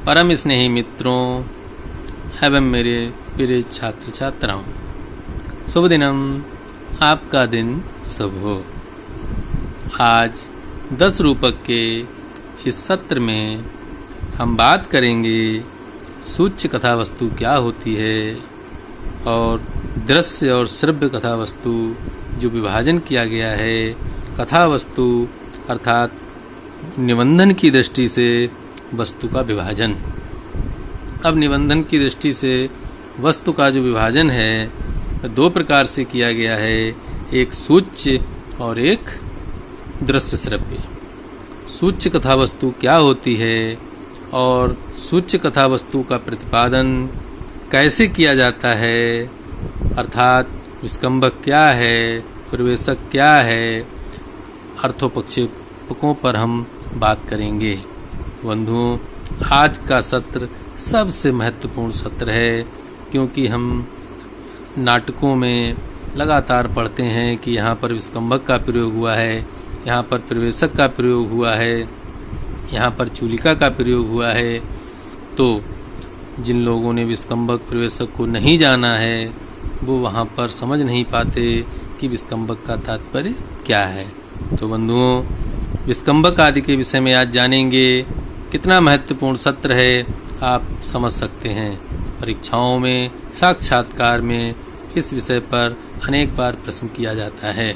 परम स्नेही मित्रों एवं मेरे प्रिय छात्र छात्राओं, शुभ दिनम, आपका दिन शुभ हो। आज 10 रूपक के इस सत्र में हम बात करेंगे सूच्य कथा वस्तु क्या होती है और दृश्य और श्रव्य कथा वस्तु जो विभाजन किया गया है। कथा वस्तु अर्थात निबंधन की दृष्टि से वस्तु का विभाजन। अब निबंधन की दृष्टि से वस्तु का जो विभाजन है 2 प्रकार से किया गया है, एक सूच्य और एक दृश्य श्रव्य। सूच्य कथा वस्तु क्या होती है और सूच्य कथा वस्तु का प्रतिपादन कैसे किया जाता है, अर्थात विस्कंभक क्या है, प्रवेशक क्या है, अर्थोपक्षेपकों पर हम बात करेंगे। बंधुओं, आज का सत्र सबसे महत्वपूर्ण सत्र है, क्योंकि हम नाटकों में लगातार पढ़ते हैं कि यहाँ पर विस्कंभक का प्रयोग हुआ है, यहाँ पर प्रवेशक का प्रयोग हुआ है, यहाँ पर चूलिका का प्रयोग हुआ है। तो जिन लोगों ने विस्कंभक प्रवेशक को नहीं जाना है वो वहाँ पर समझ नहीं पाते कि विस्कंभक का तात्पर्य क्या है। तो बंधुओं, विस्कंभक आदि के विषय में आज जानेंगे। कितना महत्वपूर्ण सत्र है आप समझ सकते हैं। परीक्षाओं में, साक्षात्कार में इस विषय पर अनेक बार प्रश्न किया जाता है।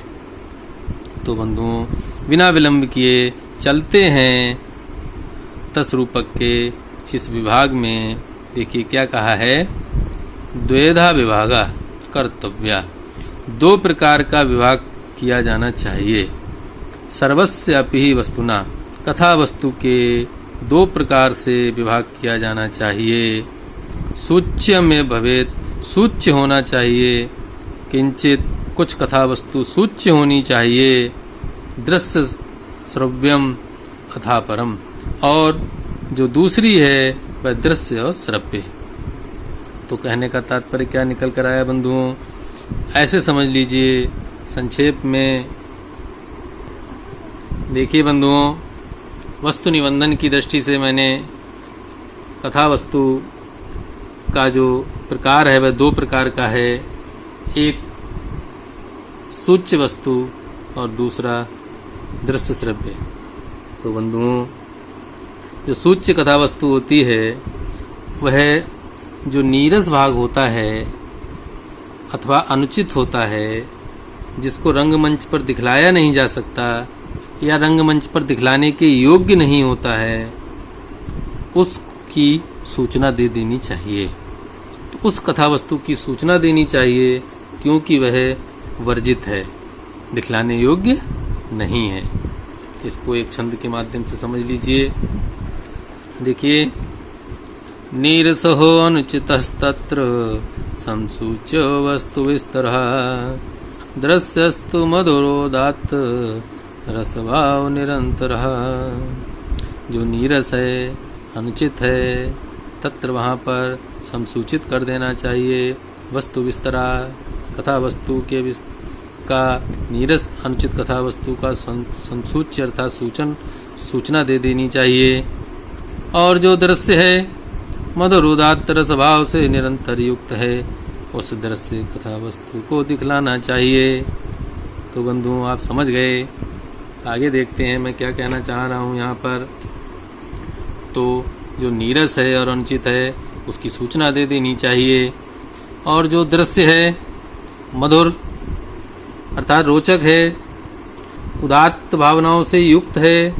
तो बंधुओं, बिना विलंब किए चलते हैं 10 रूपक के इस विभाग में। देखिए क्या कहा है, द्वेधा विभागा कर्तव्या। 2 प्रकार का विभाग किया जाना चाहिए। सर्वस्यापि ही वस्तुना, कथा वस्तु के 2 प्रकार से विभाग किया जाना चाहिए। सूच्य में भवेत, सूच्य होना चाहिए। किंचित, कुछ कथा वस्तु सूच्य होनी चाहिए। दृश्य श्रव्यम अथा परम, और जो दूसरी है वह दृश्य और श्रव्य। तो कहने का तात्पर्य क्या निकल कर आया बंधुओं, ऐसे समझ लीजिए संक्षेप में। देखिए बंधुओं, वस्तु निबंधन की दृष्टि से मैंने कथा वस्तु का जो प्रकार है वह 2 प्रकार का है, एक सूच्य वस्तु और दूसरा दृश्य श्रव्य। तो बंधुओं, जो सूच्य कथा वस्तु होती है वह जो नीरस भाग होता है अथवा अनुचित होता है, जिसको रंगमंच पर दिखलाया नहीं जा सकता या रंगमंच पर दिखलाने के योग्य नहीं होता है, उसकी सूचना दे देनी चाहिए। तो उस कथा वस्तु की सूचना देनी चाहिए, क्योंकि वह वर्जित है, दिखलाने योग्य नहीं है। इसको एक छंद के माध्यम से समझ लीजिए। देखिए, नीरसो अनुचितस्तत्र संसूच्य वस्तु विस्तरः, दृश्यस्तु मधुरोदात्त रसभाव निरंतर। जो नीरस है, अनुचित है, तत्र वहाँ पर संसूचित कर देना चाहिए। वस्तु विस्तरा, कथा वस्तु के का नीरस अनुचित कथा वस्तु का संसूच्य अर्थात सूचना दे देनी चाहिए। और जो दृश्य है मधुर उदात्त रसभाव से निरंतर युक्त है, उस दृश्य कथा वस्तु को दिखलाना चाहिए। तो बंधुओं, आप समझ गए। आगे देखते हैं मैं क्या कहना चाह रहा हूँ यहाँ पर। तो जो नीरस है और अनुचित है उसकी सूचना दे देनी चाहिए। और जो दृश्य है मधुर अर्थात रोचक है, उदात्त भावनाओं से युक्त है,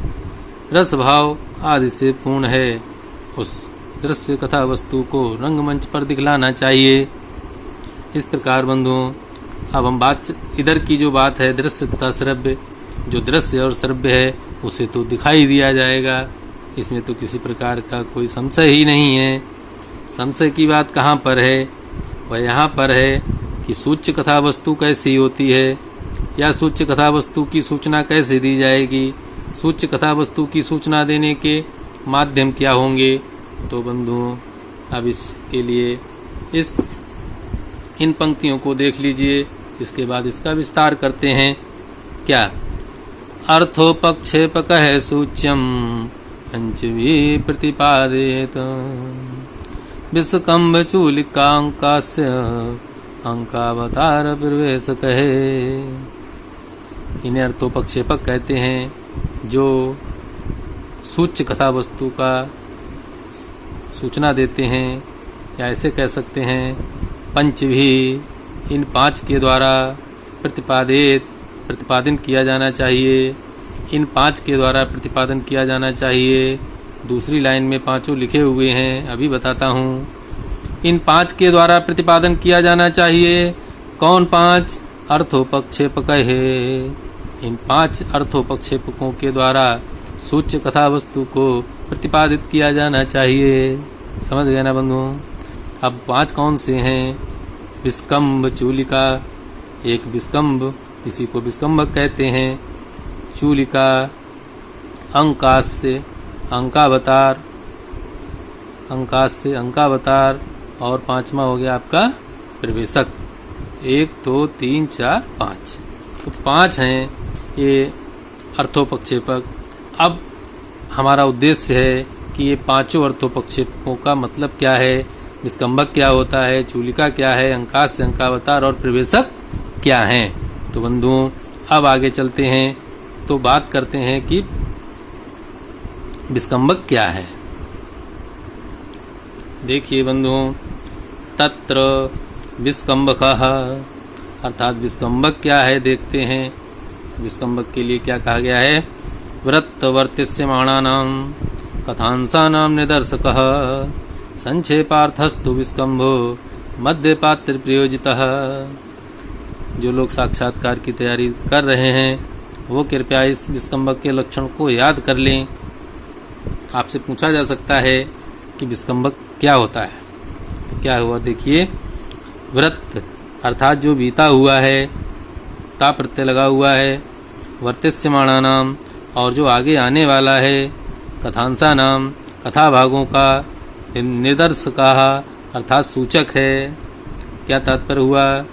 रस भाव आदि से पूर्ण है, उस दृश्य कथा वस्तु को रंगमंच पर दिखलाना चाहिए। इस प्रकार बंधुओं, अब हम बात इधर की जो बात है दृश्य तथा श्रव्य, जो दृश्य और श्रव्य है उसे तो दिखाई दिया जाएगा, इसमें तो किसी प्रकार का कोई संशय ही नहीं है। संशय की बात कहाँ पर है, वह यहाँ पर है कि सूच्य कथा वस्तु कैसी होती है या सूच्य कथा वस्तु की सूचना कैसे दी जाएगी, सूच्य कथा वस्तु की सूचना देने के माध्यम क्या होंगे। तो बंधुओं, अब इसके लिए इन पंक्तियों को देख लीजिए, इसके बाद इसका विस्तार करते हैं। क्या अर्थोपक्षेपक है सूच्यम पंचभिः प्रतिपादयेत्। विष्कम्भचूलिकाङ्कास्य अंकावतार प्रवेश कहे। इन्हें अर्थोपक्षेपक कहते हैं, जो सूच्य कथा वस्तु का सूचना देते हैं, या ऐसे कह सकते हैं पंच भी, इन पांच के द्वारा प्रतिपादन किया जाना चाहिए। इन पांच के द्वारा प्रतिपादन किया जाना चाहिए। दूसरी लाइन में पांचों लिखे हुए हैं, अभी बताता हूँ। इन पांच के द्वारा प्रतिपादन किया जाना चाहिए। कौन पांच? अर्थोपक्षेपक है। इन पांच अर्थोपक्षेपकों के द्वारा सूच्य कथा वस्तु को प्रतिपादित किया जाना चाहिए। समझ गए ना बंधु? अब पांच कौन से हैं? विष्कम्भ चूलिका, एक विष्कम्भ, इसी को विष्कम्भक कहते हैं। चूलिका, अंकास्य, अंकावतार, अंकास्य अंकावतार, और पांचवा हो गया आपका प्रवेशक। 1 2 3 4 5, तो पांच हैं ये अर्थोपक्षेपक। अब हमारा उद्देश्य है कि ये पांचों अर्थोपक्षेपकों का मतलब क्या है, विष्कम्भक क्या होता है, चूलिका क्या है, अंकास्य अंकावतार और प्रवेशक क्या है। तो बंधुओं अब आगे चलते हैं, तो बात करते हैं कि विष्कम्भक क्या है। देखिए बंधुओं, तत्र विष्कम्भकः, अर्थात विष्कम्भक क्या है देखते हैं। विष्कम्भक के लिए क्या कहा गया है? वृत्तवर्तिष्यमाणानां कथांसानां निदर्शकः संक्षेपार्थस्तु विष्कम्भो मध्यपात्र प्रयोजितः। जो लोग साक्षात्कार की तैयारी कर रहे हैं वो कृपया इस विष्कम्भक के लक्षण को याद कर लें। आपसे पूछा जा सकता है कि विष्कम्भक क्या होता है, तो क्या हुआ देखिए। वृत्त अर्थात जो बीता हुआ है, ता प्रत्यय लगा हुआ है। वर्तिष्यमाणानाम, और जो आगे आने वाला है। कथांसा नाम, कथा भागों का। निदर्शकाः अर्थात सूचक है। क्या तात्पर्य हुआ?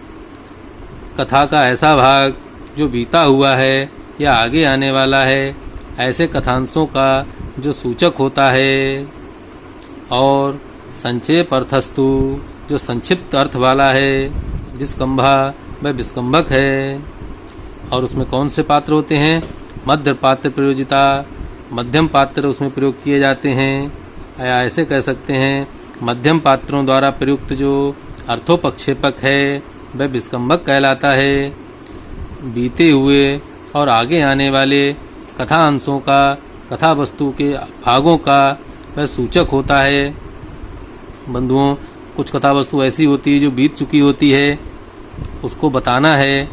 कथा का ऐसा भाग जो बीता हुआ है या आगे आने वाला है, ऐसे कथांशों का जो सूचक होता है। और संक्षेप अर्थस्तु, जो संक्षिप्त अर्थ वाला है। विष्कम्भा, वह विष्कम्भक है। और उसमें कौन से पात्र होते हैं? मध्य पात्र प्रयोजिता, मध्यम पात्र उसमें प्रयोग किए जाते हैं। या ऐसे कह सकते हैं मध्यम पात्रों द्वारा प्रयुक्त जो अर्थोपक्षेपक है वह विष्कम्भक कहलाता है। बीते हुए और आगे आने वाले कथा अंशों का, कथा वस्तु के भागों का वह सूचक होता है। बंधुओं, कुछ कथा वस्तु ऐसी होती है जो बीत चुकी होती है, उसको बताना है।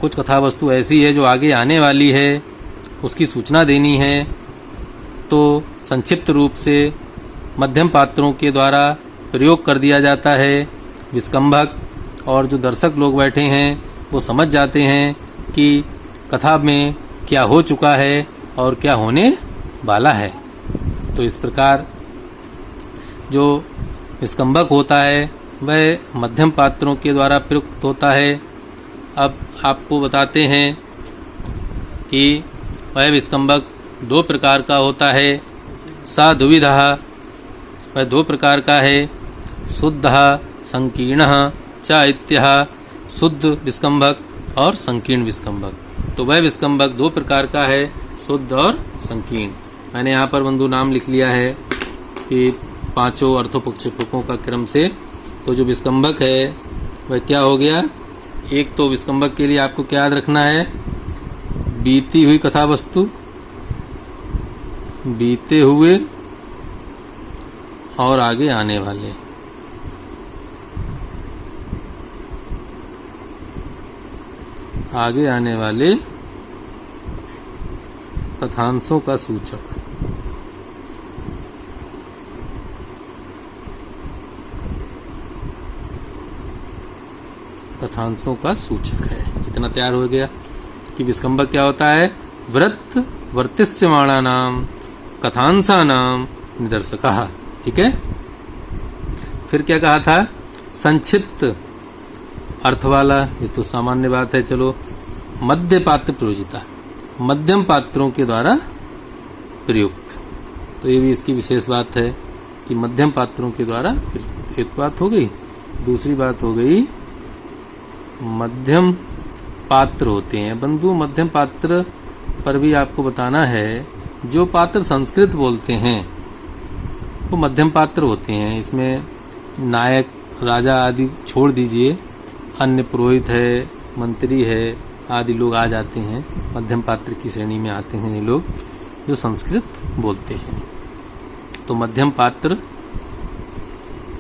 कुछ कथा वस्तु ऐसी है जो आगे आने वाली है, उसकी सूचना देनी है। तो संक्षिप्त रूप से मध्यम पात्रों के द्वारा प्रयोग कर दिया जाता है विष्कम्भक। और जो दर्शक लोग बैठे हैं वो समझ जाते हैं कि कथा में क्या हो चुका है और क्या होने वाला है। तो इस प्रकार जो विष्कम्भक होता है वह मध्यम पात्रों के द्वारा प्रयुक्त होता है। अब आपको बताते हैं कि वह विष्कम्भक दो प्रकार का होता है। सा द्विविधः, वह दो प्रकार का है। शुद्धः संकीर्णः च इत्यः, शुद्ध विष्कम्भक और संकीर्ण विष्कम्भक। तो वह विष्कम्भक दो प्रकार का है, शुद्ध और संकीर्ण। मैंने यहाँ पर बंधु नाम लिख लिया है कि पांचों अर्थोपक्षेपकों का क्रम से। तो जो विष्कम्भक है वह क्या हो गया? एक तो विष्कम्भक के लिए आपको क्या याद रखना है? बीती हुई कथा वस्तु, बीते हुए और आगे आने वाले। आगे आने वाले कथांशों का सूचक। कथांशों का सूचक है। इतना तैयार हो गया कि विष्कम्भक क्या होता है? वृत्त वर्तिष्यमाणानां कथांसानां निदर्शकः। ठीक है। फिर क्या कहा था? संक्षिप्त अर्थ वाला, ये तो सामान्य बात है। चलो, मध्य पात्र प्रयोजिता, मध्यम पात्रों के द्वारा प्रयुक्त। तो ये भी इसकी विशेष बात है कि मध्यम पात्रों के द्वारा, एक बात हो गई। दूसरी बात हो गई मध्यम पात्र होते हैं बंधु। मध्यम पात्र पर भी आपको बताना है, जो पात्र संस्कृत बोलते हैं वो मध्यम पात्र होते हैं। इसमें नायक, राजा आदि छोड़ दीजिए, अन्य पुरोहित है, मंत्री है आदि लोग आ जाते हैं, मध्यम पात्र की श्रेणी में आते हैं ये लोग जो संस्कृत बोलते हैं। तो मध्यम पात्र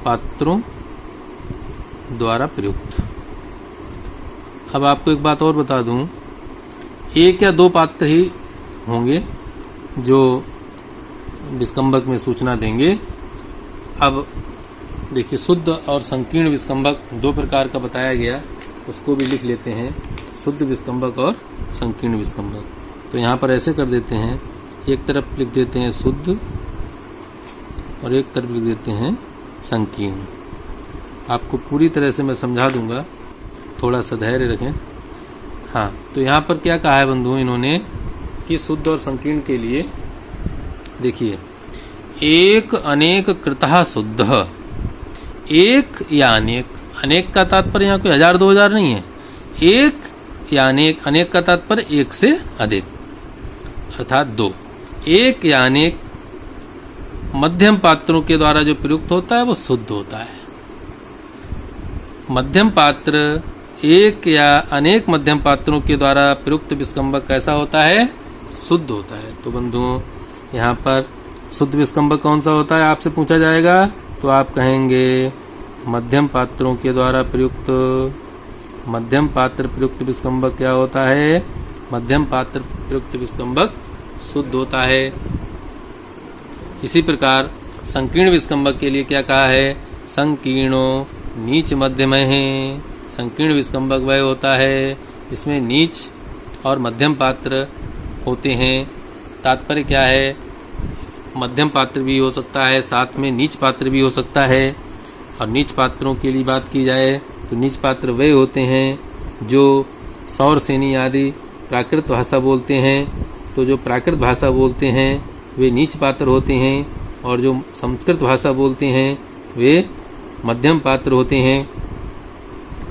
पात्रों द्वारा प्रयुक्त। अब आपको एक बात और बता दूं, एक या दो पात्र ही होंगे जो विस्कंबक में सूचना देंगे। अब देखिए, शुद्ध और संकीर्ण विस्कंबक दो प्रकार का बताया गया, उसको भी लिख लेते हैं, शुद्ध विस्कंबक और संकीर्ण विस्कंबक। तो यहाँ पर ऐसे कर देते हैं, एक तरफ लिख देते हैं शुद्ध और एक तरफ लिख देते हैं संकीर्ण। आपको पूरी तरह से मैं समझा दूंगा, थोड़ा सा धैर्य रखें। हाँ, तो यहाँ पर क्या कहा है बंधु इन्होंने कि शुद्ध और संकीर्ण के लिए देखिए, एक अनेक कृतः शुद्ध, एक या अनेक, अनेक का तात्पर्य यहाँ कोई 1000-2000 नहीं है, एक या अनेक, अनेक का तात्पर्य एक से अधिक अर्थात दो, एक या अनेक मध्यम पात्रों के द्वारा जो प्रयुक्त होता है वो शुद्ध होता है। मध्यम पात्र एक या अनेक मध्यम पात्रों के द्वारा प्रयुक्त विस्कंबक कैसा होता है? शुद्ध होता है। तो बंधुओं, यहाँ पर शुद्ध विस्कंबक कौन सा होता है आपसे पूछा जाएगा, तो आप कहेंगे मध्यम पात्रों के द्वारा प्रयुक्त, मध्यम पात्र प्रयुक्त विस्कंबक क्या होता है? मध्यम पात्र प्रयुक्त विस्कंबक शुद्ध होता है। इसी प्रकार संकीर्ण विस्कंबक के लिए क्या कहा है? संकीर्णो नीच मध्यम है। संकीर्ण विस्कंबक वह होता है इसमें नीच और मध्यम पात्र होते हैं। तात्पर्य क्या है? मध्यम पात्र भी हो सकता है, साथ में नीच पात्र भी हो सकता है। और नीच पात्रों के लिए बात की जाए तो नीच पात्र वे होते हैं जो सौर सेनी आदि प्राकृत भाषा बोलते हैं। तो जो प्राकृत भाषा बोलते हैं वे नीच पात्र होते हैं, और जो संस्कृत भाषा बोलते हैं वे मध्यम पात्र होते हैं।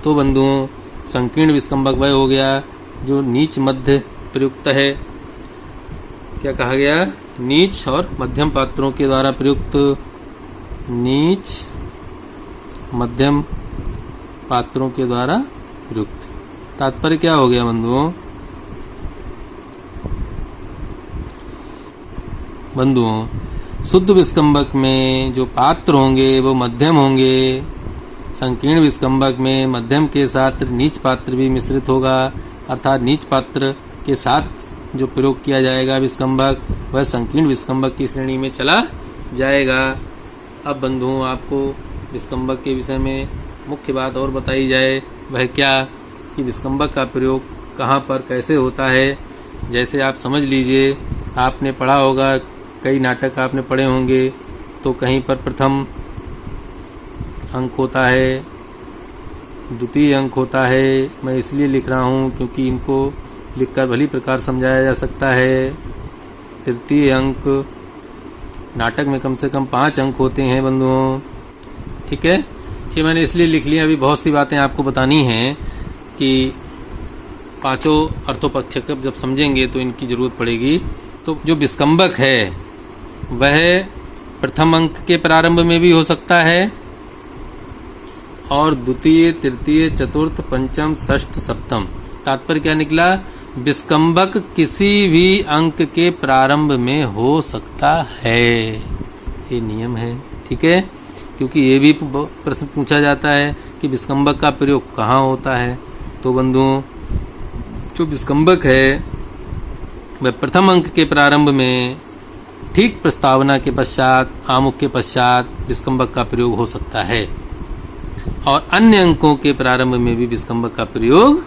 तो बंधुओं, संकीर्ण विस्कंबक वह हो गया जो नीच मध्य प्रयुक्त है। क्या कहा गया? नीच और मध्यम पात्रों के द्वारा प्रयुक्त, नीच मध्यम पात्रों के द्वारा प्रयुक्त। तात्पर्य क्या हो गया बंधुओं? शुद्ध विस्कंबक में जो पात्र होंगे वो मध्यम होंगे। संकीर्ण विस्कंबक में मध्यम के साथ नीच पात्र भी मिश्रित होगा, अर्थात नीच पात्र के साथ जो प्रयोग किया जाएगा विस्कंबक, वह संकीर्ण विस्कंबक की श्रेणी में चला जाएगा। अब बंधुओं, आपको विस्कंबक के विषय में मुख्य बात और बताई जाए, वह क्या कि विस्कंबक का प्रयोग कहाँ पर कैसे होता है। जैसे आप समझ लीजिए, आपने पढ़ा होगा, कई नाटक आपने पढ़े होंगे, तो कहीं पर प्रथम अंक होता है, द्वितीय अंक होता है। मैं इसलिए लिख रहा हूँ क्योंकि इनको लिखकर भली प्रकार समझाया जा सकता है। तृतीय अंक, नाटक में कम से कम 5 अंक होते हैं बंधुओं, ठीक है। ये मैंने इसलिए लिख लिया, अभी बहुत सी बातें आपको बतानी हैं कि पांचों अर्थोपक्षक जब समझेंगे तो इनकी जरूरत पड़ेगी। तो जो विस्कंबक है वह प्रथम अंक के प्रारंभ में भी हो सकता है, और द्वितीय, तृतीय, चतुर्थ, पंचम, षष्ठ, सप्तम। तात्पर्य क्या निकला? विस्कंबक किसी भी अंक के प्रारंभ में हो सकता है, ये नियम है, ठीक है। क्योंकि ये भी प्रश्न पूछा जाता है कि विस्कंबक का प्रयोग कहाँ होता है। तो बंधुओं, जो विस्कंबक है वह प्रथम अंक के प्रारंभ में, ठीक प्रस्तावना के पश्चात, आमुख के पश्चात विस्कंबक का प्रयोग हो सकता है, और अन्य अंकों के प्रारंभ में भी विस्कंबक का प्रयोग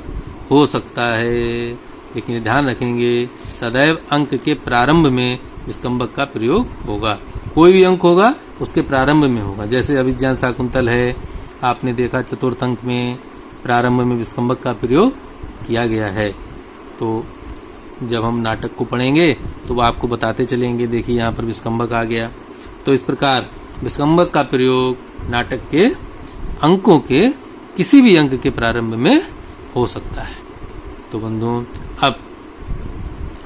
हो सकता है। लेकिन ध्यान रखेंगे, सदैव अंक के प्रारंभ में विस्कंबक का प्रयोग होगा। कोई भी अंक होगा उसके प्रारंभ में होगा। जैसे अभिज्ञान शाकुंतल है, आपने देखा चतुर्थ अंक में प्रारंभ में विस्कंबक का प्रयोग किया गया है। तो जब हम नाटक को पढ़ेंगे तो वो आपको बताते चलेंगे। देखिए यहाँ पर विस्कंभक आ गया। तो इस प्रकार विस्कंभक का प्रयोग नाटक के अंकों के किसी भी अंक के प्रारंभ में हो सकता है। तो बंधुओं, अब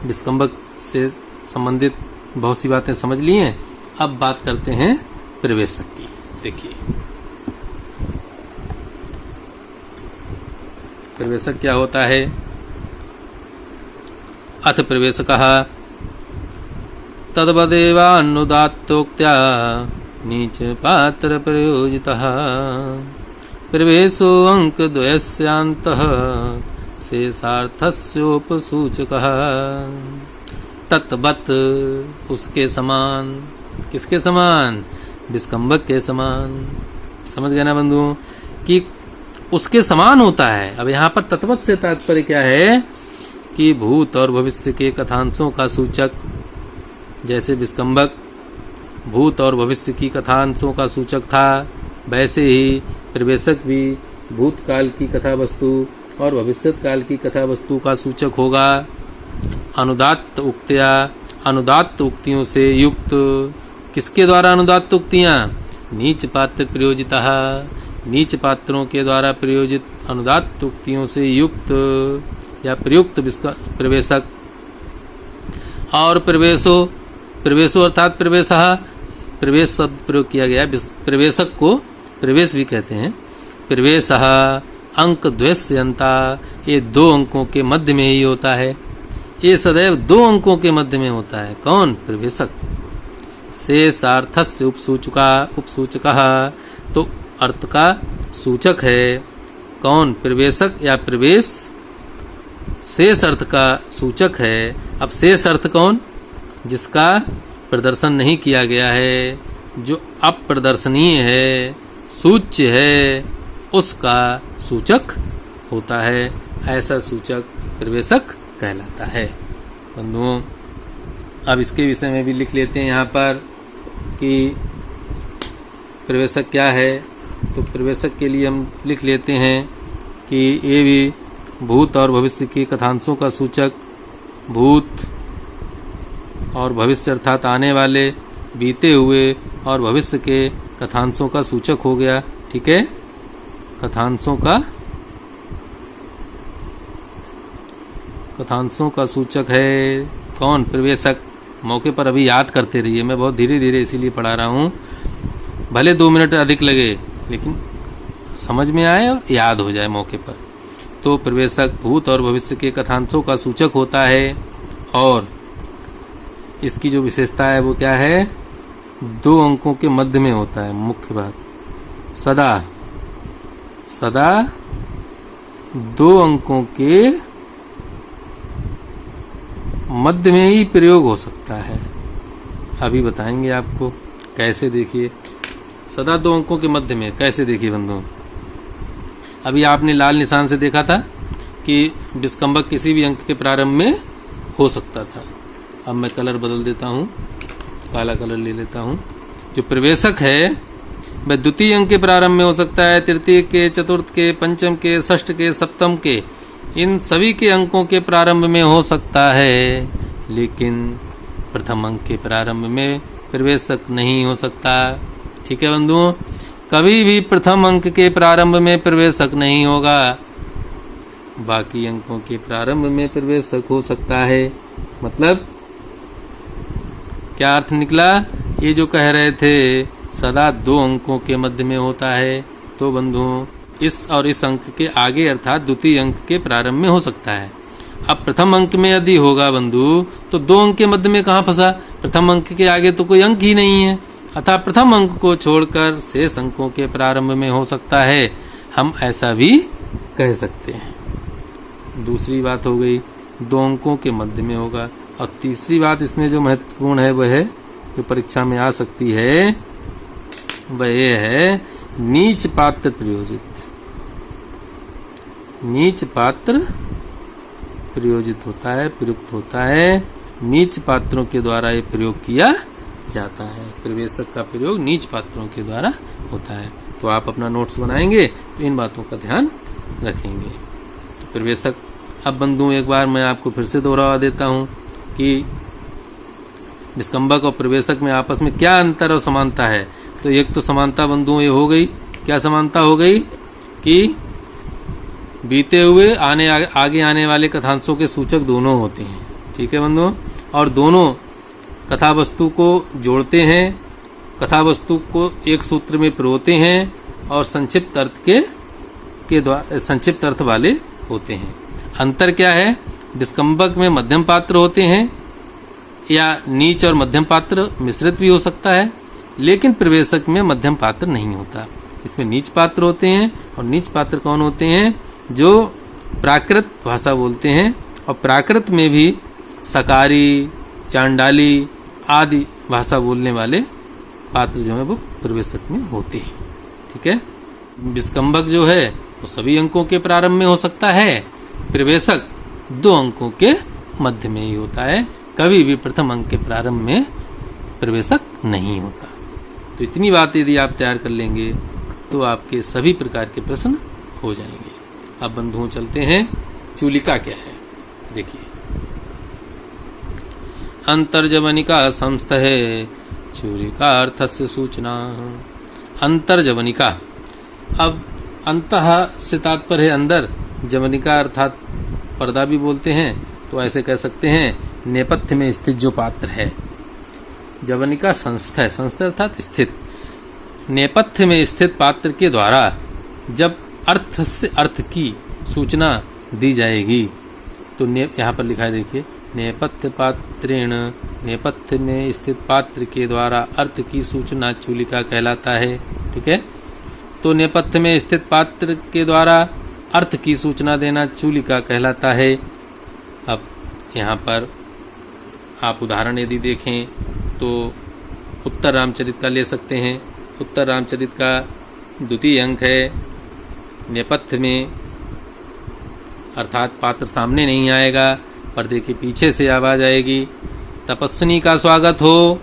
विस्कंभक से संबंधित बहुत सी बातें समझ ली हैं। अब बात करते हैं प्रवेशक की। देखिए प्रवेशक क्या होता है। अथ प्रवेशकः तद्वदेवानुदात्तोक्त्या नीच पात्र प्रयोजितः प्रवेशो अंकद्वयस्यान्तः शेषार्थस्योपसूचकः तत्वत् उसके समान। किसके समान? विस्कंभक के समान। समझ गए ना बंधुओं कि उसके समान होता है। अब यहाँ पर तत्वत से तात्पर्य क्या है कि भूत और भविष्य के कथांशों का सूचक, जैसे विस्कंभक भूत और भविष्य की कथांशों का सूचक था, वैसे ही प्रवेशक भी भूतकाल की कथा वस्तु और भविष्यत काल की कथा वस्तु का सूचक होगा। अनुदात्त उक्तियां, अनुदात्त उक्तियों से युक्त। किसके द्वारा अनुदात्त उक्तियां? नीच पात्र प्रयोजितः, नीच पात्रों के द्वारा प्रयोजित अनुदात्त उक्तियों से युक्त या प्रयुक्त प्रवेशक। और प्रवेशो, प्रवेशो अर्थात प्रवेशः, प्रवेश शब्द प्रयोग किया गया। प्रवेशक को प्रवेश भी कहते हैं। प्रवेशः अंक द्वयस्यन्ता, ये दो अंकों के मध्य में ही होता है। ये सदैव दो अंकों के मध्य में होता है। कौन? प्रवेशक। शेषार्थस्य उपसूचकः, तो अर्थ का सूचक है। कौन? प्रवेशक या प्रवेश शेष अर्थ का सूचक है। अब शेष अर्थ कौन? जिसका प्रदर्शन नहीं किया गया है, जो अप्रदर्शनीय है, सूच्य है, उसका सूचक होता है। ऐसा सूचक प्रवेशक कहलाता है। बंधुओं, अब इसके विषय में भी लिख लेते हैं यहाँ पर कि प्रवेशक क्या है। तो प्रवेशक के लिए हम लिख लेते हैं कि ये भी भूत और भविष्य की कथांशों का सूचक, भूत और भविष्य अर्थात आने वाले, बीते हुए और भविष्य के कथांशों का सूचक हो गया। ठीक है, कथांशों का सूचक है। कौन? प्रवेशक। मौके पर अभी याद करते रहिए, मैं बहुत धीरे धीरे इसीलिए पढ़ा रहा हूँ, भले 2 मिनट अधिक लगे लेकिन समझ में आए और याद हो जाए मौके पर। तो प्रवेशक भूत और भविष्य के कथांशों का सूचक होता है। और इसकी जो विशेषता है वो क्या है? 2 अंकों के मध्य में होता है। मुख्य बात, सदा 2 अंकों के मध्य में ही प्रयोग हो सकता है। अभी बताएंगे आपको कैसे। देखिए सदा 2 अंकों के मध्य में कैसे। देखिए बंधुओं, अभी आपने लाल निशान से देखा था कि विस्कंभक किसी भी अंक के प्रारंभ में हो सकता था। अब मैं कलर बदल देता हूँ, काला कलर ले लेता हूँ। जो प्रवेशक है वह द्वितीय अंक के प्रारंभ में हो सकता है, तृतीय के, चतुर्थ के, पंचम के, षष्ठ के, सप्तम के, इन सभी के अंकों के प्रारंभ में हो सकता है, लेकिन प्रथम अंक के प्रारंभ में प्रवेशक नहीं हो सकता। ठीक है बंधुओं, कभी भी प्रथम अंक के प्रारंभ में प्रवेशक नहीं होगा, बाकी अंकों के प्रारंभ में प्रवेशक हो सकता है। मतलब क्या अर्थ निकला? ये जो कह रहे थे सदा 2 अंकों के मध्य में होता है, तो बंधुओं इस और इस अंक के आगे अर्थात द्वितीय अंक के प्रारंभ में हो सकता है। अब प्रथम अंक में यदि होगा बंधु तो 2 अंक के मध्य में कहाँ फंसा? प्रथम अंक के आगे तो कोई अंक ही नहीं है, अतः प्रथम अंक को छोड़कर शेष अंकों के प्रारंभ में हो सकता है। हम ऐसा भी कह सकते हैं। दूसरी बात हो गई 2 अंकों के मध्य में होगा। और तीसरी बात इसमें जो महत्वपूर्ण है वह है, जो परीक्षा में आ सकती है, वह ये है नीच पात्र प्रयोजित। नीच पात्र प्रयोजित होता है, प्रयुक्त होता है। नीच पात्रों के द्वारा ये प्रयोग किया जाता है। प्रवेशक का प्रयोग नीच पात्रों के द्वारा होता है। तो आप अपना नोट्स बनाएंगे तो इन बातों का ध्यान रखेंगे। तो प्रवेशक अब बंधुओं एक बार मैं आपको फिर से दोहरा देता हूं कि निष्कंबक और प्रवेशक में आपस में क्या अंतर और समानता है। तो एक तो समानता बंधुओं ये हो गई, क्या समानता हो गई कि बीते हुए आगे आने वाले कथांशों के सूचक दोनों होते हैं, ठीक है बंधुओं, और दोनों कथा वस्तु को जोड़ते हैं, कथा वस्तु को एक सूत्र में पिरोते हैं और संक्षिप्त अर्थ वाले होते हैं। अंतर क्या है? विस्कंबक में मध्यम पात्र होते हैं या नीच और मध्यम पात्र मिश्रित भी हो सकता है, लेकिन प्रवेशक में मध्यम पात्र नहीं होता। इसमें नीच पात्र होते हैं। और नीच पात्र कौन होते हैं? जो प्राकृत भाषा बोलते हैं, और प्राकृत में भी सकारी, चांडाली आदि भाषा बोलने वाले पात्र जो है वो प्रवेशक में होते हैं, ठीक है। विस्कंबक जो है वो सभी अंकों के प्रारंभ में हो सकता है, प्रवेशक 2 अंकों के मध्य में ही होता है, कभी भी प्रथम अंक के प्रारंभ में प्रवेशक नहीं होता। तो इतनी बात यदि आप तैयार कर लेंगे तो आपके सभी प्रकार के प्रश्न हो जाएंगे। अब बंधुओं चलते हैं, चूलिका क्या है देखिए। अंतर्जवनिका संस्थ है, चूलिका अर्थस्य सूचना। अंतर्जवनिका, अब अंतः से तात्पर्य है अंदर, जवनिका अर्थात पर्दा भी बोलते हैं, तो ऐसे कह सकते हैं नेपथ्य में स्थित जो पात्र है। जवनिका संस्थ है, संस्थ अर्थात स्थित। नेपथ्य में स्थित पात्र के द्वारा जब अर्थ से अर्थ की सूचना दी जाएगी तो यहाँ पर लिखा है देखिए, नेपथ्य पात्रेण, नेपथ्य में स्थित पात्र के द्वारा अर्थ की सूचना चूलिका कहलाता है, ठीक है। तो नेपथ्य में स्थित पात्र के द्वारा अर्थ की सूचना देना चूलिका कहलाता है। अब यहाँ पर आप उदाहरण यदि देखें तो उत्तर रामचरित का ले सकते हैं। उत्तर रामचरित का 2 अंक है, नेपथ्य में अर्थात पात्र सामने नहीं आएगा, पर्दे के पीछे से आवाज आएगी, तपस्विनी का स्वागत हो।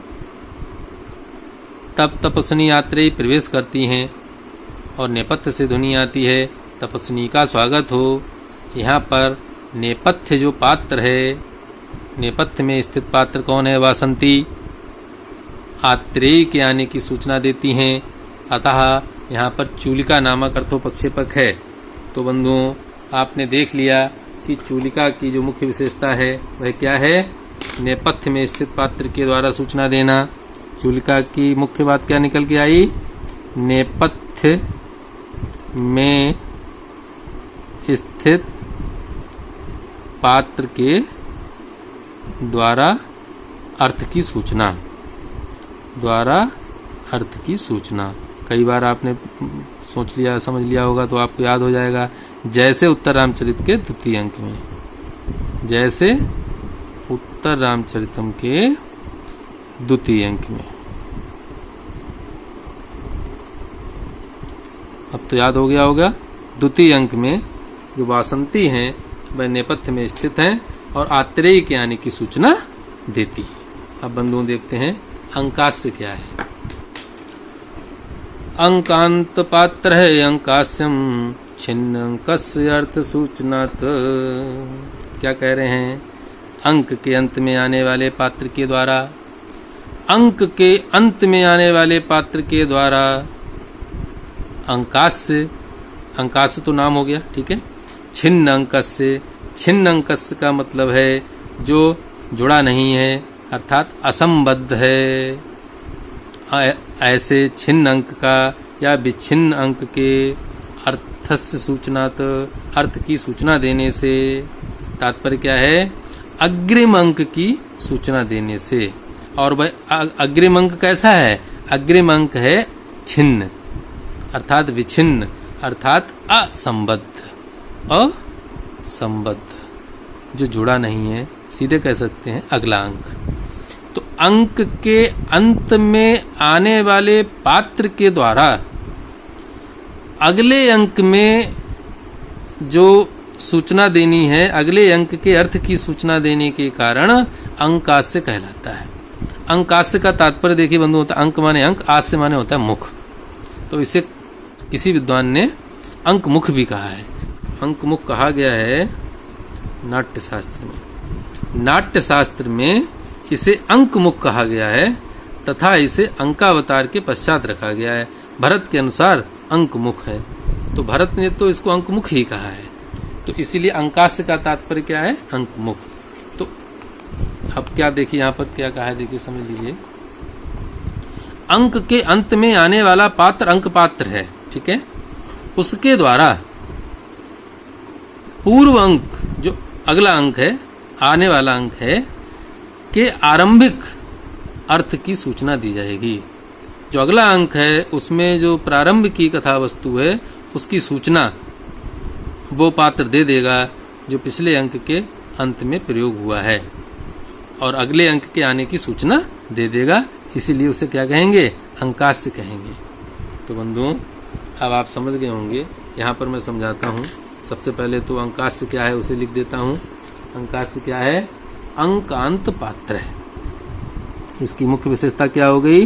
तब तपस्विनी यात्री प्रवेश करती हैं और नेपथ्य से ध्वनि आती है, तपस्विनी का स्वागत हो। यहाँ पर नेपथ्य जो पात्र है, नेपथ्य में स्थित पात्र कौन है? वासंती आत्रेय के आने की सूचना देती हैं, अतः यहाँ पर चूलिका नामक अर्थोपक्षेपक है। तो बंधुओं आपने देख लिया कि चूलिका की जो मुख्य विशेषता है वह क्या है? नेपथ्य में स्थित पात्र के द्वारा सूचना देना। चूलिका की मुख्य बात क्या निकल के आई? नेपथ्य में स्थित पात्र के द्वारा अर्थ की सूचना, द्वारा अर्थ की सूचना। कई बार आपने सोच लिया, समझ लिया होगा तो आपको याद हो जाएगा, जैसे उत्तर रामचरित के 2 अंक में, जैसे उत्तर रामचरितम के 2 अंक में। अब तो याद हो गया होगा। 2 अंक में जो वासंती हैं वह नेपथ्य में स्थित हैं और आत्रेय के आने की सूचना देती है। अब बंधुओं देखते हैं अंकास्य क्या है। अंकांत पात्र है अंकास्यम, छिन्न अंकस्य अर्थ सूचनात्। क्या कह रहे हैं? अंक के अंत में आने वाले पात्र के द्वारा, अंक के अंत में आने वाले पात्र के द्वारा अंकास्य, अंकास्य तो नाम हो गया, ठीक है। छिन्न अंकस्य, छिन्न अंकस्य का मतलब है जो जुड़ा नहीं है अर्थात असंबद्ध है। ऐसे छिन्न अंक का या विच्छिन्न अंक के अर्थस्य सूचनात्, अर्थ की सूचना देने से तात्पर्य क्या है? अग्रिम अंक की सूचना देने से। और वह अग्रिम अंक कैसा है? अग्रिम अंक है छिन्न अर्थात विच्छिन्न अर्थात असंबद्ध, असंबद्ध जो जुड़ा नहीं है, सीधे कह सकते हैं अगला अंक। तो अंक के अंत में आने वाले पात्र के द्वारा अगले अंक में जो सूचना देनी है, अगले अंक के अर्थ की सूचना देने के कारण अंकास्य कहलाता है। अंकास्य का तात्पर्य देखिए बंधु, होता अंक माने अंक, आस्य माने होता है मुख। तो इसे किसी विद्वान ने अंक मुख भी कहा है। अंक मुख कहा गया है नाट्य शास्त्र में। नाट्य शास्त्र में इसे अंक मुख कहा गया है तथा इसे अंकावतार के पश्चात रखा गया है। भरत के अनुसार अंक मुख है, तो भरत ने तो इसको अंक मुख ही कहा है, तो इसीलिए अंकास्य का तात्पर्य क्या है? अंक मुख। तो अब क्या देखिए यहाँ पर क्या कहा है, देखिए समझ लीजिए। अंक के अंत में आने वाला पात्र अंक पात्र है, ठीक है, उसके द्वारा पूर्व अंक, जो अगला अंक है, आने वाला अंक है, के आरंभिक अर्थ की सूचना दी जाएगी। जो अगला अंक है उसमें जो प्रारंभ की कथा वस्तु है उसकी सूचना वो पात्र दे देगा जो पिछले अंक के अंत में प्रयोग हुआ है, और अगले अंक के आने की सूचना दे देगा, इसीलिए उसे क्या कहेंगे? अंकास्य कहेंगे। तो बंधुओं अब आप समझ गए होंगे, यहाँ पर मैं समझाता हूँ। सबसे पहले तो अंकास्य क्या है उसे लिख देता हूँ। अंकास्य क्या है? अंकांत पात्र है। इसकी मुख्य विशेषता क्या हो गई?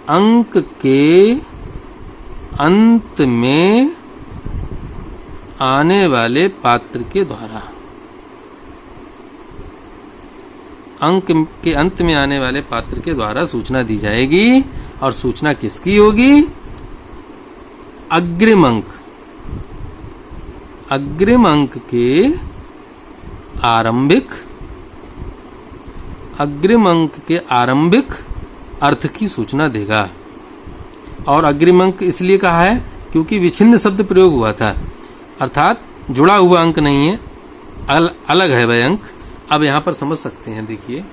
अंक के अंत में आने वाले पात्र के द्वारा, अंक के अंत में आने वाले पात्र के द्वारा सूचना दी जाएगी। और सूचना किसकी होगी? अग्रिम अंक, अग्रिम अंक के आरंभिक, अग्रिम अंक के आरंभिक अर्थ की सूचना देगा। और अग्रिम अंक इसलिए कहा है क्योंकि विच्छिन्न शब्द प्रयोग हुआ था, अर्थात जुड़ा हुआ अंक नहीं है, अलग है वह अंक। अब यहां पर समझ सकते हैं, देखिए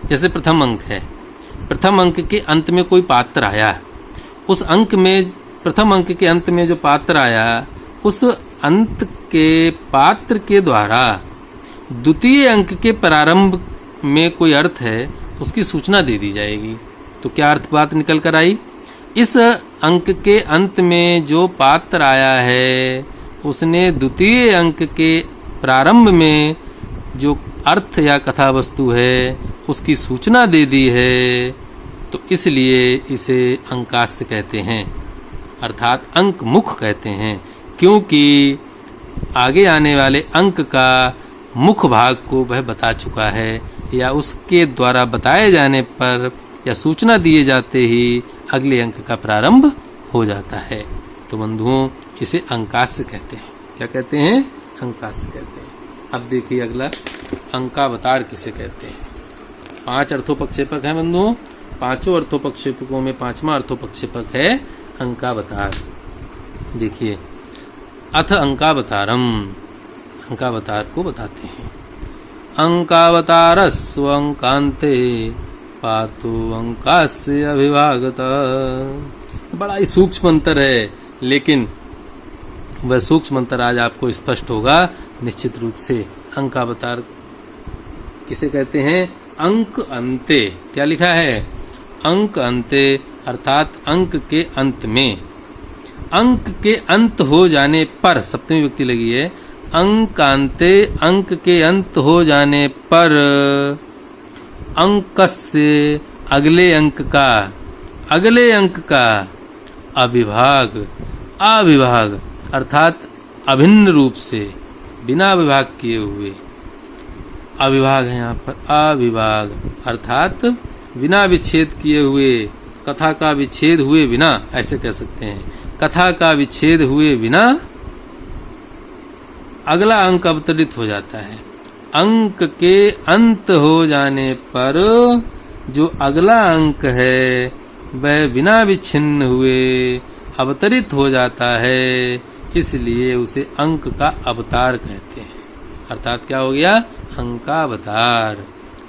जैसे प्रथम अंक है, प्रथम अंक के अंत में कोई पात्र आया, उस अंक में, प्रथम अंक के अंत में जो पात्र आया, उस अंत के पात्र के द्वारा द्वितीय अंक के प्रारंभ में कोई अर्थ है उसकी सूचना दे दी जाएगी। तो क्या अर्थ बात निकल कर आई? इस अंक के अंत में जो पात्र आया है उसने द्वितीय अंक के प्रारंभ में जो अर्थ या कथा वस्तु है उसकी सूचना दे दी है, तो इसलिए इसे अंकास्य कहते हैं, अर्थात अंक मुख कहते हैं, क्योंकि आगे आने वाले अंक का मुख्य भाग को वह बता चुका है, या उसके द्वारा बताए जाने पर या सूचना दिए जाते ही अगले अंक का प्रारंभ हो जाता है। तो बंधुओं इसे अंकास्य कहते हैं। क्या कहते हैं? अंकास्य कहते हैं। अब देखिए अगला, अंकावतार किसे कहते हैं? 5 अर्थोपक्षेपक है बंधुओं। 5 अर्थोपक्षेपकों में 5वां अर्थोपक्षेपक है अंकावतार। देखिए, अथ अंकावतारम, अंकावतार को बताते हैं। अंकावतारस्व अंकान्ते पातु अंकास्य अभिभागता। बड़ा ही सूक्ष्म अंतर है, लेकिन वह सूक्ष्म अंतर आज आपको स्पष्ट होगा निश्चित रूप से। अंकावतार किसे कहते हैं? अंक अंते। क्या लिखा है? अंक अंते, अर्थात अंक के अंत में, अंक के अंत हो जाने पर, सप्तमी विभक्ति लगी है, अंकान्ते, अंक के अंत हो जाने पर, अंक से अगले अंक का, अगले अंक का अविभाग, अविभाग अर्थात अभिन्न रूप से, बिना विभाग किए हुए, अविभाग है यहाँ पर, अविभाग अर्थात बिना विच्छेद किए हुए, कथा का विच्छेद हुए बिना, ऐसे कह सकते हैं, कथा का विच्छेद हुए बिना अगला अंक अवतरित हो जाता है। अंक के अंत हो जाने पर जो अगला अंक है वह बिना विच्छिन्न हुए अवतरित हो जाता है, इसलिए उसे अंक का अवतार कहते हैं। अर्थात क्या हो गया? अंकावतार।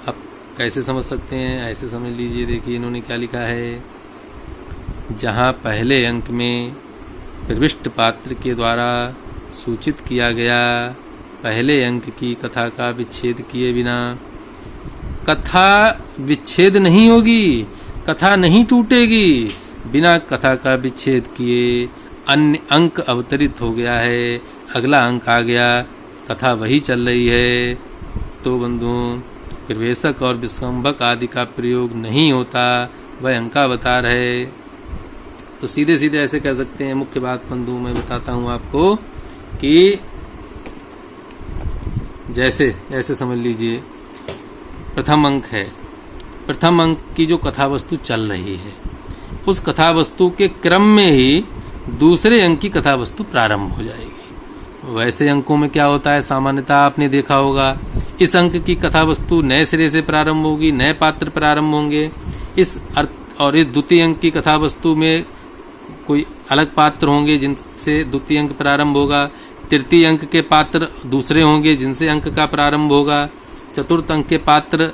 अब कैसे समझ सकते हैं? ऐसे समझ लीजिए, देखिए इन्होंने क्या लिखा है। जहाँ पहले अंक में प्रविष्ट पात्र के द्वारा सूचित किया गया पहले अंक की कथा का विच्छेद किए बिना, कथा विच्छेद नहीं होगी, कथा नहीं टूटेगी, बिना कथा का विच्छेद किए अन्य अंक अवतरित हो गया है, अगला अंक आ गया, कथा वही चल रही है, तो बंधुओं प्रवेशक और विस्कंभक आदि का प्रयोग नहीं होता, वह अंकावतार है। तो सीधे सीधे ऐसे कह सकते हैं। मुख्य बात बंधु मैं बताता हूँ आपको कि जैसे ऐसे समझ लीजिए, प्रथम अंक है, प्रथम अंक की जो कथा वस्तु चल रही है उस कथा वस्तु के क्रम में ही दूसरे अंक की कथा वस्तु प्रारंभ हो जाएगी। वैसे अंकों में क्या होता है, सामान्यतः आपने देखा होगा, इस अंक की कथा वस्तु नए सिरे से प्रारंभ होगी, नए पात्र प्रारंभ होंगे। इस द्वितीय अंक की कथा वस्तु में कोई अलग पात्र होंगे जिनसे द्वितीय अंक प्रारंभ होगा। तृतीय अंक के पात्र दूसरे होंगे जिनसे अंक का प्रारंभ होगा। चतुर्थ अंक के पात्र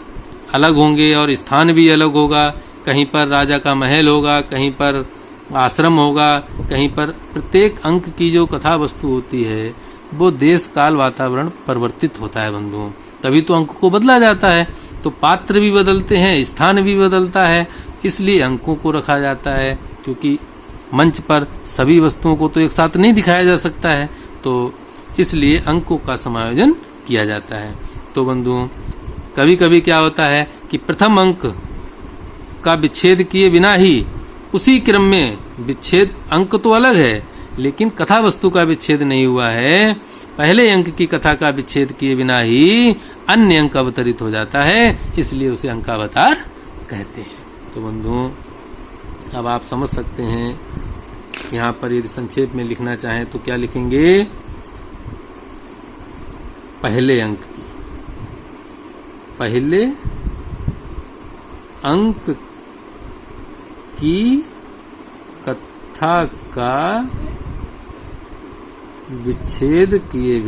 अलग होंगे और स्थान भी अलग होगा। कहीं पर राजा का महल होगा, कहीं पर आश्रम होगा, कहीं पर प्रत्येक अंक की जो कथा वस्तु होती है वो देश काल वातावरण परिवर्तित होता है बंधुओं, तभी तो अंक को बदला जाता है। तो पात्र भी बदलते हैं, स्थान भी बदलता है, इसलिए अंकों को रखा जाता है, क्योंकि मंच पर सभी वस्तुओं को तो एक साथ नहीं दिखाया जा सकता है, तो इसलिए अंकों का समायोजन किया जाता है। तो बंधुओं, कभी कभी क्या होता है कि प्रथम अंक का विच्छेद किए बिना ही उसी क्रम में विच्छेद, अंक तो अलग है लेकिन कथा वस्तु का विच्छेद नहीं हुआ है, पहले अंक की कथा का विच्छेद किए बिना ही अन्य अंक अवतरित हो जाता है, इसलिए उसे अंकावतार कहते हैं। तो बंधुओं, अब आप समझ सकते हैं, यहाँ पर यदि संक्षेप में लिखना चाहें तो क्या लिखेंगे, पहले अंक की, पहले अंक की कथा का विच्छेद किए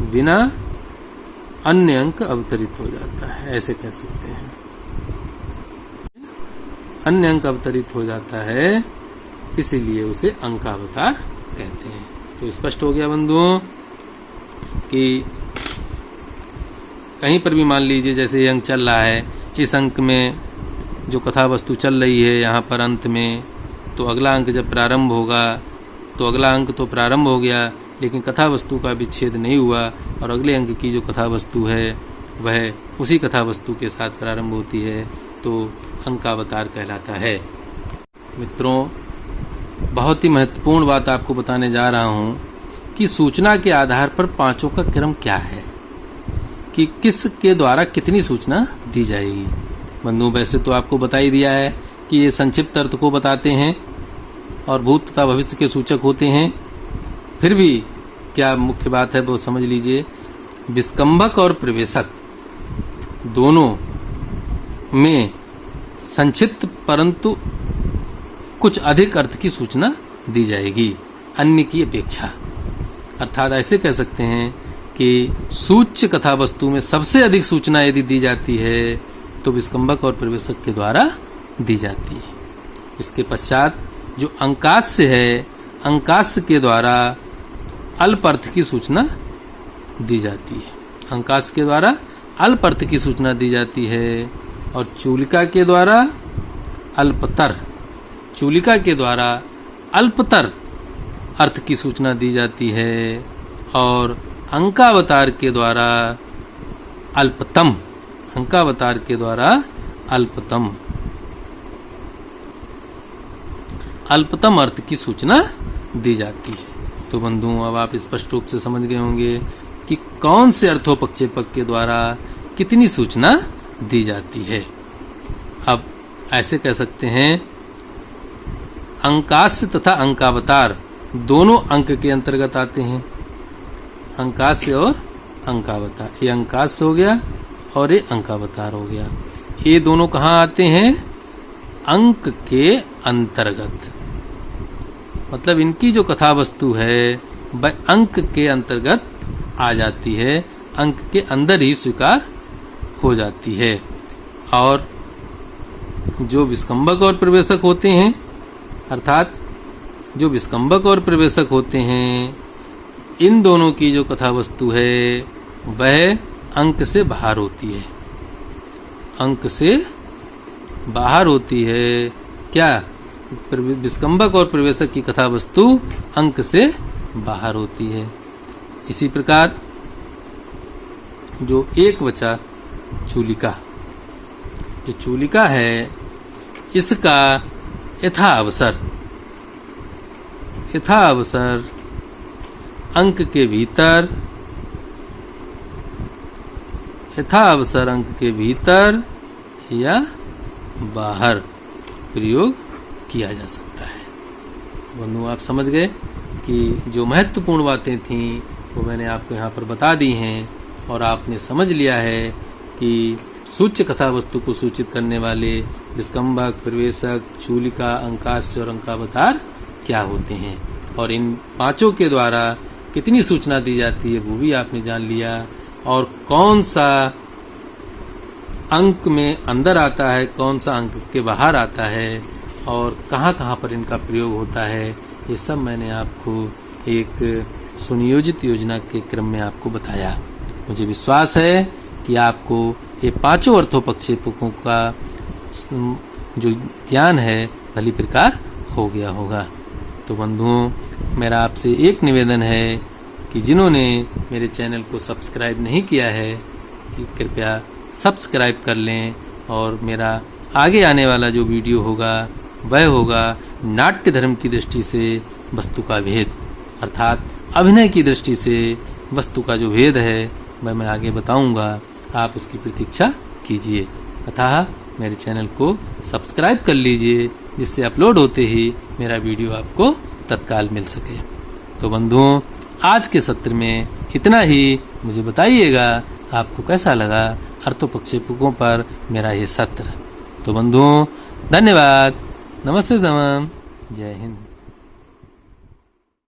बिना अन्य अंक अवतरित हो जाता है, ऐसे कह सकते हैं। अन्य अंक अवतरित हो जाता है, इसीलिए उसे अंकावतार कहते हैं। तो स्पष्ट हो गया बंधुओं कि कहीं पर भी मान लीजिए जैसे ये अंक चल रहा है, इस अंक में जो कथा वस्तु चल रही है यहाँ पर अंत में, तो अगला अंक जब प्रारंभ होगा तो अगला अंक तो प्रारंभ हो गया लेकिन कथा वस्तु का विच्छेद नहीं हुआ और अगले अंक की जो कथा वस्तु है वह उसी कथा वस्तु के साथ प्रारंभ होती है, तो अंकावतार कहलाता है। मित्रों, बहुत ही महत्वपूर्ण बात आपको बताने जा रहा हूँ कि सूचना के आधार पर पांचों का क्रम क्या है, कि किस के द्वारा कितनी सूचना दी जाएगी। बंधु, वैसे तो आपको बता ही दिया है कि ये संक्षिप्त अर्थ को बताते हैं और भूत तथा भविष्य के सूचक होते हैं, फिर भी क्या मुख्य बात है वो समझ लीजिए। विस्कंभक और प्रवेशक दोनों में संक्षिप्त परंतु कुछ अधिक अर्थ की सूचना दी जाएगी अन्य की अपेक्षा। अर्थात ऐसे कह सकते हैं कि सूच्य कथा वस्तु में सबसे अधिक सूचना यदि दी जाती है तो विस्कंभक और प्रवेशक के द्वारा दी जाती है। इसके पश्चात जो अंकास्य है, अंकास्य के द्वारा अल्प अर्थ की सूचना दी जाती है, अंकास्य के द्वारा अल्प अर्थ की सूचना दी जाती है, और चूलिका के द्वारा अल्पतर, चूलिका के द्वारा अल्पतर अर्थ की सूचना दी जाती है, और अंकावतार के द्वारा अल्पतम, अंकावतार के द्वारा अल्पतम, अल्पतम अर्थ की सूचना दी जाती है। तो बंधुओं, अब आप स्पष्ट रूप से समझ गए होंगे कि कौन से अर्थोपक्षेपक के द्वारा कितनी सूचना दी जाती है। अब ऐसे कह सकते हैं, अंकास्य तथा अंकावतार दोनों अंक के अंतर्गत आते हैं। अंकास्य और अंकावतार, ये अंकास्य हो गया और ये अंकावतार हो गया। ये दोनों कहाँ आते हैं? अंक के अंतर्गत, मतलब इनकी जो कथा वस्तु है वह अंक के अंतर्गत आ जाती है, अंक के अंदर ही स्वीकार हो जाती है। और जो विस्कंभक और प्रवेशक होते हैं, अर्थात जो विस्कंभक और प्रवेशक होते हैं, इन दोनों की जो कथा वस्तु है वह अंक से बाहर होती है, अंक से बाहर होती है। क्या? विस्कंभक और प्रवेशक की कथा वस्तु अंक से बाहर होती है। इसी प्रकार जो एक वचा चूलिका, जो चूलिका है इसका यथा अवसर अंक के भीतर, यथावसर अंक के भीतर या बाहर प्रयोग किया जा सकता है। तो बंधु आप समझ गए कि जो महत्वपूर्ण बातें थीं वो मैंने आपको यहाँ पर बता दी हैं और आपने समझ लिया है कि सूच्य कथा वस्तु को सूचित करने वाले विस्कंभक, प्रवेशक, चूलिका, अंकास्य और अंकावतार क्या होते हैं और इन पांचों के द्वारा कितनी सूचना दी जाती है वो भी आपने जान लिया, और कौन सा अंक में अंदर आता है, कौन सा अंक के बाहर आता है और कहाँ कहाँ पर इनका प्रयोग होता है, ये सब मैंने आपको एक सुनियोजित योजना के क्रम में आपको बताया। मुझे विश्वास है कि आपको ये पांचों अर्थोपक्षेपकों का जो ज्ञान है भली प्रकार हो गया होगा। तो बंधुओं, मेरा आपसे एक निवेदन है कि जिन्होंने मेरे चैनल को सब्सक्राइब नहीं किया है कि कृपया सब्सक्राइब कर लें, और मेरा आगे आने वाला जो वीडियो होगा वह होगा नाट्य धर्म की दृष्टि से वस्तु का भेद, अर्थात अभिनय की दृष्टि से वस्तु का जो भेद है वह मैं आगे बताऊंगा। आप उसकी प्रतीक्षा कीजिए, अतः मेरे चैनल को सब्सक्राइब कर लीजिए जिससे अपलोड होते ही मेरा वीडियो आपको तत्काल मिल सके। तो बंधुओं, आज के सत्र में इतना ही। मुझे बताइएगा आपको कैसा लगा अर्थोपक्षेपकों पर मेरा ये सत्र। तो बंधुओं, धन्यवाद। नमस्ते जवान, जय हिंद।